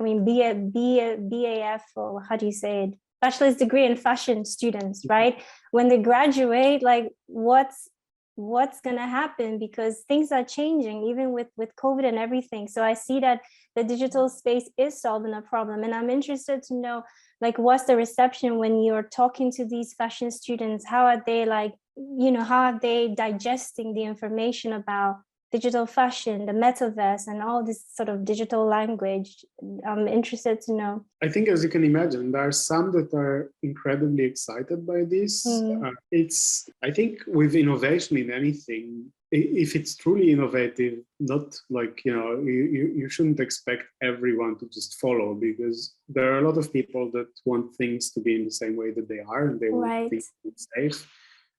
BAF, or how do you say it, bachelor's degree in fashion students, right? When they graduate, like what's going to happen, because things are changing even with COVID and everything. So I see that the digital space is solving a problem, and I'm interested to know like what's the reception when you're talking to these fashion students. How are they, like, you know, how are they digesting the information about digital fashion, the metaverse, and all this sort of digital language? I'm interested to know. I think, as you can imagine, there are some that are incredibly excited by this. I think with innovation in anything, if it's truly innovative, not like, you know, you shouldn't expect everyone to just follow, because there are a lot of people that want things to be in the same way that they are, and they want things to be safe.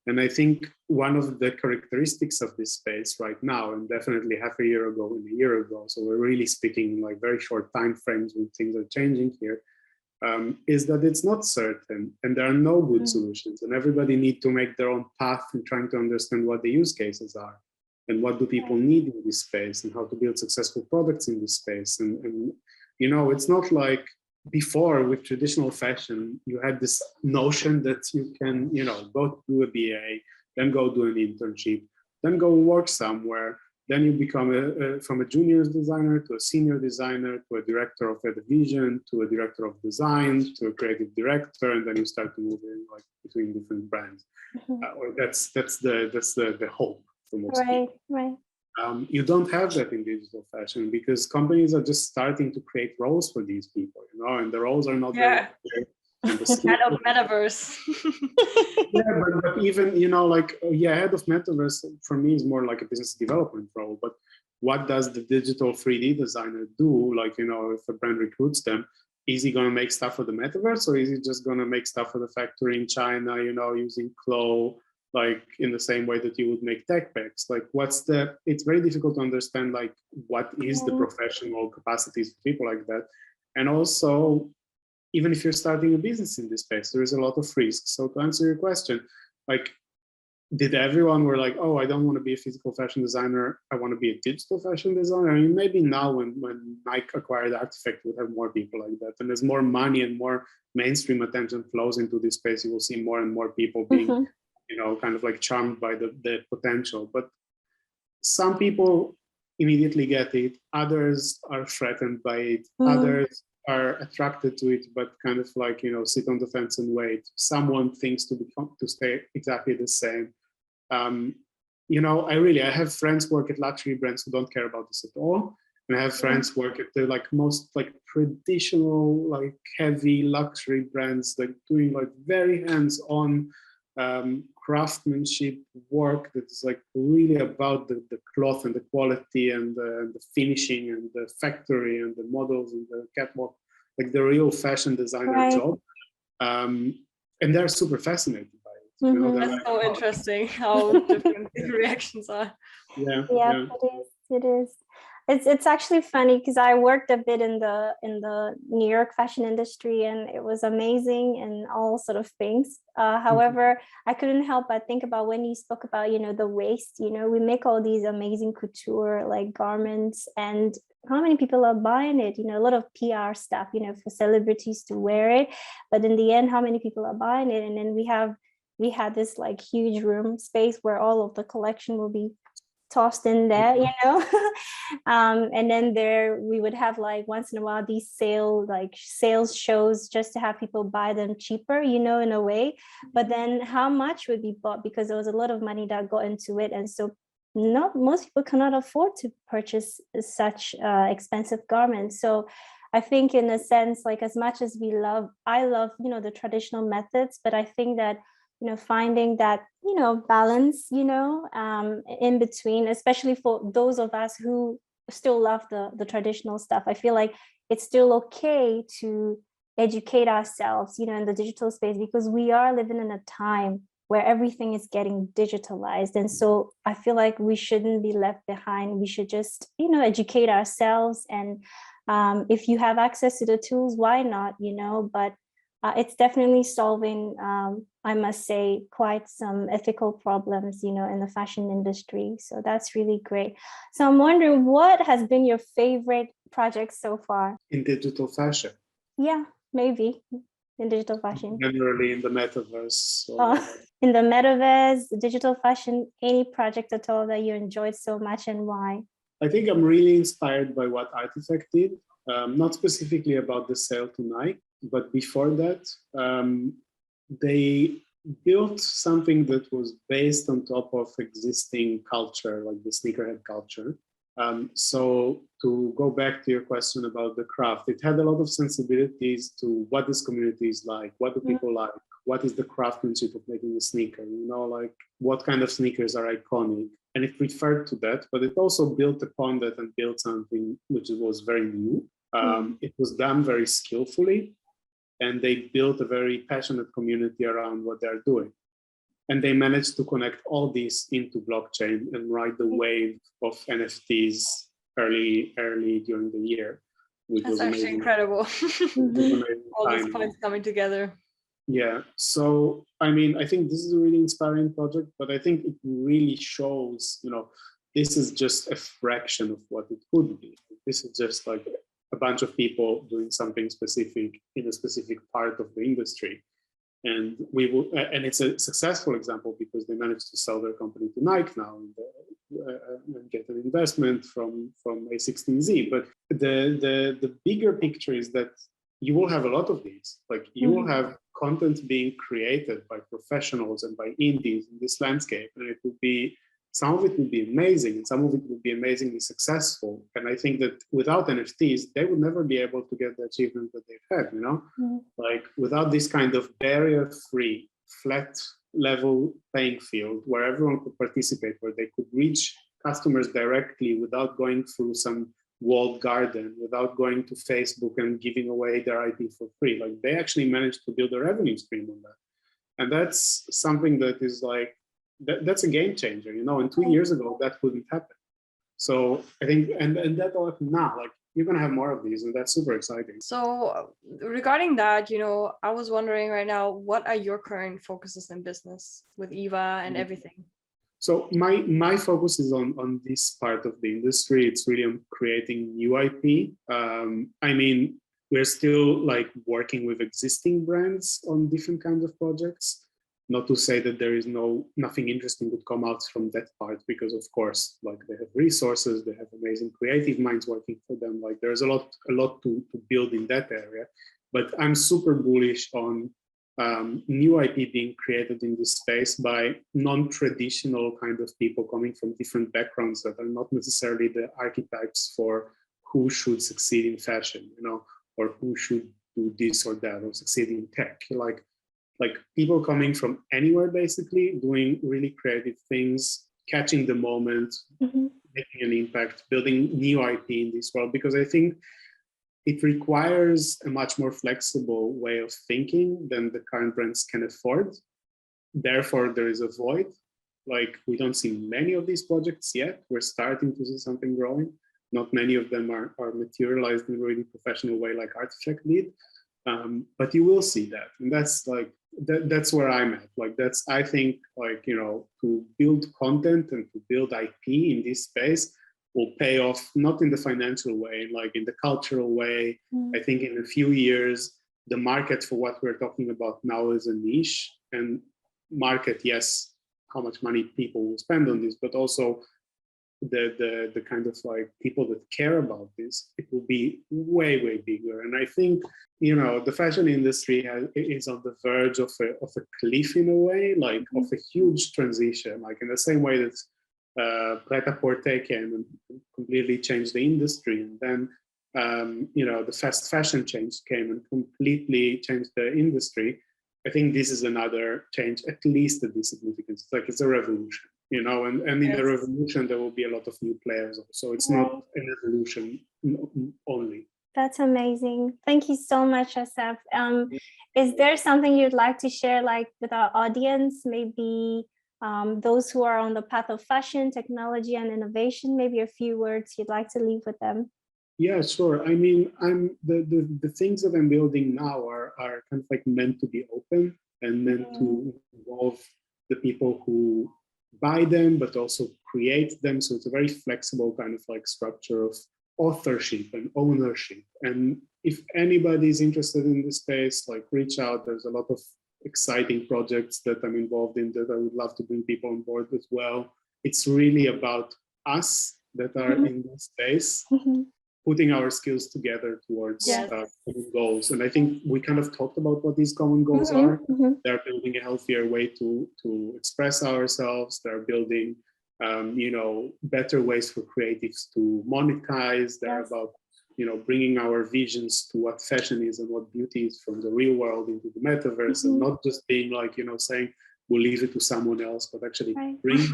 And I think one of the characteristics of this space right now, and definitely half a year ago and a year ago, so we're really speaking like very short time frames when things are changing here, is that it's not certain and there are no good solutions, and everybody needs to make their own path in trying to understand what the use cases are and what do people need in this space and how to build successful products in this space. And you know, it's not like before with traditional fashion, you had this notion that you can, you know, go do a BA, then go do an internship, then go work somewhere. Then you become from a junior designer to a senior designer to a director of a division to a director of design to a creative director, and then you start to move in like between different brands. Or that's the hope for most people. Right. You don't have that in digital fashion because companies are just starting to create roles for these people, you know, and the roles are not very clear. Head of Metaverse. but even, you know, like, head of Metaverse for me is more like a business development role. But what does the digital 3D designer do? Like, you know, if a brand recruits them, is he going to make stuff for the Metaverse, or is he just going to make stuff for the factory in China, you know, using Clo, like in the same way that you would make tech packs? Like, it's very difficult to understand, like, what is the professional capacities of people like that. And also, even if you're starting a business in this space, there is a lot of risk. So to answer your question, like, did everyone were like, oh, I don't want to be a physical fashion designer, I want to be a digital fashion designer? I mean, maybe now when Nike acquired Artifact, we'll have more people like that. And as more money and more mainstream attention flows into this space, you will see more and more people being, you know, kind of like charmed by the potential. But some people immediately get it. Others are threatened by it. Others are attracted to it, but kind of like, you know, sit on the fence and wait. Some want things to stay exactly the same. You know, I have friends work at luxury brands who don't care about this at all. And I have friends work at the like most like traditional, like heavy luxury brands, like doing like very hands-on craftsmanship work that's like really about the cloth and the quality and the finishing and the factory and the models and the catwalk, like the real fashion designer job. And they're super fascinated by it. You know, that's like, so interesting how different the reactions are. Yeah, it is. It's actually funny because I worked a bit in the New York fashion industry, and it was amazing and all sort of things. However, I couldn't help but think about when you spoke about, the waste. We make all these amazing couture like garments, and how many people are buying it? A lot of PR stuff, for celebrities to wear it, but in the end, how many people are buying it? And then we had this like huge room space where all of the collection will be tossed in there, and then there we would have like once in a while these sales shows just to have people buy them cheaper, in a way. But then how much would be bought, because there was a lot of money that got into it, and so not most people cannot afford to purchase such expensive garments. So I think in a sense, like as much as I love the traditional methods, but I think that finding that balance in between, especially for those of us who still love the traditional stuff. I feel like it's still okay to educate ourselves in the digital space, because we are living in a time where everything is getting digitalized, and so I feel like we shouldn't be left behind. We should just educate ourselves, and if you have access to the tools, why not, but it's definitely solving, I must say, quite some ethical problems, in the fashion industry. So that's really great. So I'm wondering, what has been your favorite project so far? In digital fashion. Yeah, maybe in digital fashion. Generally in the metaverse. In the metaverse, digital fashion, any project at all that you enjoyed so much, and why? I think I'm really inspired by what Artifact did, not specifically about the sale tonight, but before that, they built something that was based on top of existing culture, like the sneakerhead culture. So to go back to your question about the craft, it had a lot of sensibilities to what this community is like, what do people like, what is the craftsmanship of making a sneaker, like what kind of sneakers are iconic. And it referred to that, but it also built upon that and built something which was very new. It was done very skillfully, and they built a very passionate community around what they're doing. And they managed to connect all this into blockchain and ride the wave of NFTs early during the year, which That's was actually amazing. incredible. All these Timing. points coming together. Yeah, so I mean, I think this is a really inspiring project, but I think it really shows, this is just a fraction of what it could be. This is just like a bunch of people doing something specific in a specific part of the industry. And and it's a successful example because they managed to sell their company to Nike now and get an investment from A16Z. But the bigger picture is that you will have a lot of these. Like you will have content being created by professionals and by indies in this landscape, and it will be, some of it will be amazing and some of it will be amazingly successful. And I think that without NFTs, they would never be able to get the achievement that they've had, Like without this kind of barrier-free, flat level playing field where everyone could participate, where they could reach customers directly without going through some walled garden, without going to Facebook and giving away their IP for free. Like they actually managed to build a revenue stream on that. And that's something that is like, that's a game changer, and 2 years ago, that wouldn't happen. So I think, and that will happen now, like you're going to have more of these, and that's super exciting. So regarding that, I was wondering right now, what are your current focuses in business with Eva and everything? So my focus is on this part of the industry. It's really on creating new IP. I mean, we're still like working with existing brands on different kinds of projects. Not to say that there is nothing interesting would come out from that part, because of course, like they have resources, they have amazing creative minds working for them. Like there's a lot to build in that area. But I'm super bullish on new IP being created in this space by non-traditional kind of people coming from different backgrounds that are not necessarily the archetypes for who should succeed in fashion, or who should do this or that or succeed in tech. Like people coming from anywhere, basically doing really creative things, catching the moment, making an impact, building new IP in this world, because I think it requires a much more flexible way of thinking than the current brands can afford. Therefore, there is a void. Like we don't see many of these projects yet. We're starting to see something growing, Not many of them are materialized in a really professional way like Artifact did. But you will see that. And that's like, that's where I'm at. Like, that's, I think, like, you know, to build content and to build IP in this space will pay off, not in the financial way, like in the cultural way. I think in a few years, the market for what we're talking about now is a niche. And market, yes, how much money people will spend on this, but also the kind of like people that care about this, it will be way, way bigger. And I think, you know, the fashion industry is on the verge of a cliff in a way, like of a huge transition, like in the same way that Pret-a-Porter came and completely changed the industry. And then, you know, the fast fashion change came and completely changed the industry. I think this is another change, at least of this significance. It's like, it's a revolution, you know, and in the revolution, there will be a lot of new players. So it's not an evolution only. That's amazing. Thank you so much, Assaf. Is there something you'd like to share, like with our audience, maybe those who are on the path of fashion, technology, and innovation, maybe a few words you'd like to leave with them? Yeah, sure. I mean, the things that I'm building now are kind of like meant to be open and meant to involve the people who buy them, but also create them. So it's a very flexible kind of like structure of authorship and ownership. And if anybody is interested in this space, like reach out. There's a lot of exciting projects that I'm involved in that I would love to bring people on board as well. It's really about us that are in this space. Putting our skills together towards common goals. And I think we kind of talked about what these common goals are. They're building a healthier way to express ourselves. They're building, you know, better ways for creatives to monetize. They're about, you know, bringing our visions to what fashion is and what beauty is from the real world into the metaverse, and not just being like, you know, saying we'll leave it to someone else, but actually bring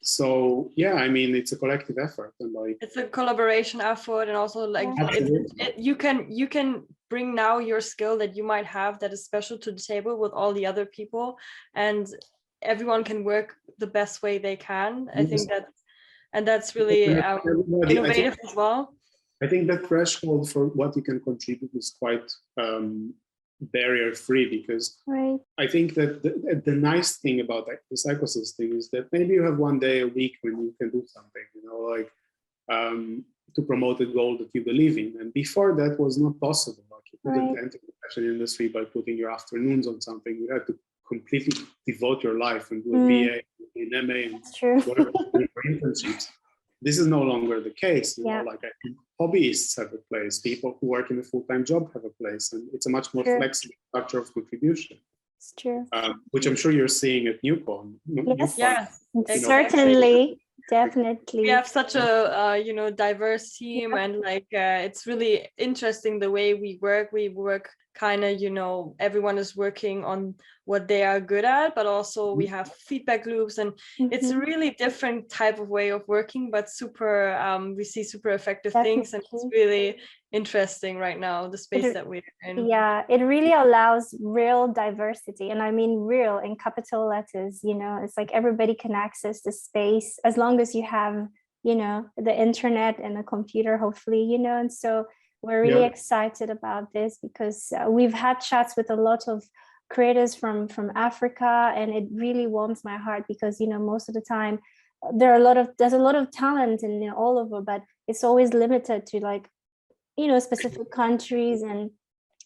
so yeah, I mean, it's a collective effort, and like it's a collaboration effort, and also like you can bring now your skill that you might have that is special to the table with all the other people, and everyone can work the best way they can. I think that's really innovative as well. I think the threshold for what you can contribute is quite barrier free, because I think that the nice thing about this ecosystem is that maybe you have one day a week when you can do something, you know, like to promote a goal that you believe in. And before that was not possible. Like you couldn't enter the fashion industry by putting your afternoons on something. You had to completely devote your life and do a BA, an MA, and whatever for internships. This is no longer the case. You know, like I think hobbyists have a place. People who work in a full-time job have a place, and it's a much more flexible structure of contribution. It's true. Which I'm sure you're seeing at NewCon. Yes, certainly, definitely. We have such a you know, diverse team, and like it's really interesting the way we work. We work kind of, you know, everyone is working on what they are good at, but also we have feedback loops, and it's a really different type of way of working, but super we see super effective things, and it's really interesting right now, the space that we're in. Yeah, it really allows real diversity, and I mean real in capital letters. You know, it's like everybody can access the space as long as you have, you know, the internet and a computer, hopefully, you know. And so we're really excited about this, because we've had chats with a lot of creators from Africa, and it really warms my heart, because, you know, most of the time there's a lot of talent in, you know, all over, but it's always limited to, like, you know, specific countries and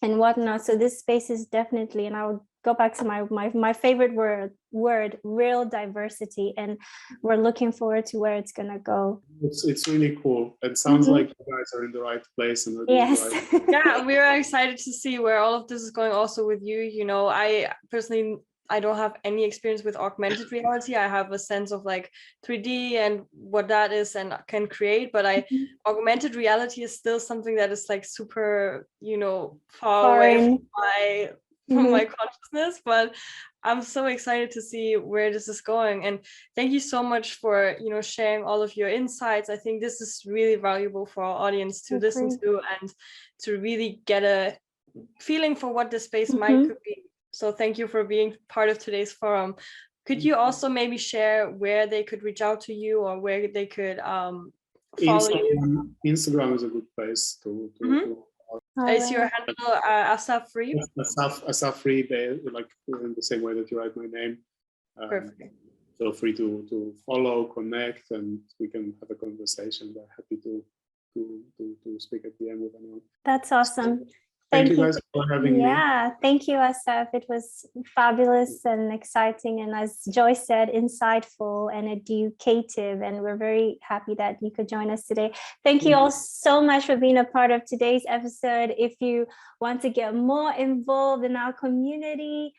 whatnot. So this space is definitely, and I would go back to my favorite word, real diversity, and we're looking forward to where it's gonna go. It's really cool. It sounds like you guys are in the right place, and yeah, we are excited to see where all of this is going. Also with you, you know, I personally, I don't have any experience with augmented reality. I have a sense of like 3D and what that is and can create, but augmented reality is still something that is like super, you know, far away from my consciousness. But I'm so excited to see where this is going. And thank you so much for, you know, sharing all of your insights. I think this is really valuable for our audience to listen to, and to really get a feeling for what the space might could be. So thank you for being part of today's forum. Could you also maybe share where they could reach out to you or where they could follow you? Instagram is a good place to Is your handle Assaf Reeb? Assaf Reeb, like in the same way that you write my name. Perfect. Feel free to follow, connect, and we can have a conversation. We're happy to speak at the end with anyone. That's awesome. Thank you guys for having me. Yeah, thank you, Assaf. It was fabulous and exciting, and as Joy said, insightful and educative. And we're very happy that you could join us today. Thank you all so much for being a part of today's episode. If you want to get more involved in our community,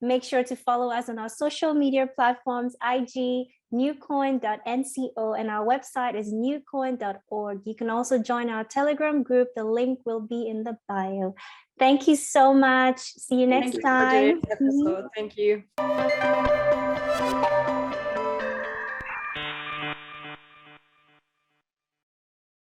make sure to follow us on our social media platforms, IG, newcoin.nco, and our website is newcoin.org. You can also join our Telegram group. The link will be in the bio. Thank you so much. See you next time. Thank you for today's episode. Thank you.